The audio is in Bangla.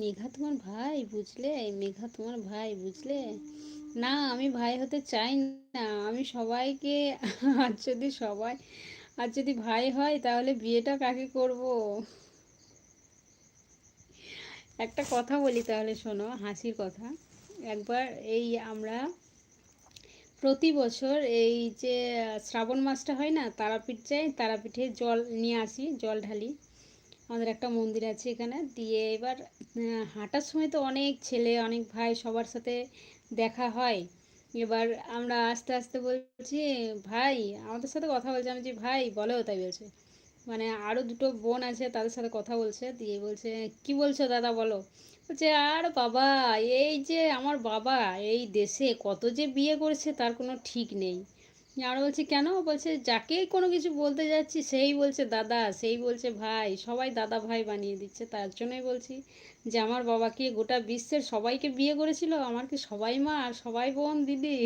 মেঘা তোমার ভাই বুঝলে, মেঘা তোমার ভাই বুঝলে। না, আমি ভাই হতে চাই না। আমি সবাইকে আর যদি সবাই আর যদি ভাই হয় তাহলে বিয়েটা কাকে করব? একটা কথা বলি তাহলে শোনো, হাসির কথা। একবার এই আমরা প্রতি বছর এই যে শ্রাবণ মাসটা হয় না, তারাপীঠ যাই, তারাপীঠে জল নিয়ে আসি, জল ঢালি। আমাদের একটা মন্দির আছে এখানে, দিয়ে এবার হাঁটার সময় তো অনেক ছেলে অনেক ভাই সবার সাথে দেখা হয়। এবার আমরা আস্তে আস্তে বলছি, ভাই আমাদের সাথে কথা বলছে, আমি যে ভাই বলো, তাই বলছে। মানে আরও দুটো বোন আছে, তাদের সাথে কথা বলছে, দিয়ে বলছে, কি বলছো দাদা বলো। বলছে, আর বাবা, এই যে আমার বাবা এই দেশে কত যে বিয়ে করেছে তার কোনো ঠিক নেই। আরও বলছি, কেন? বলছে, যাকেই কোনো কিছু বলতে যাচ্ছি সেই বলছে দাদা, সেই বলছে ভাই, সবাই দাদা ভাই বানিয়ে দিচ্ছে। তার জন্যই বলছি যে আমার বাবা কি গোটা বিশ্বের সবাইকে বিয়ে করেছিল, আমার কি সবাই মা আর সবাই বোন দিদি?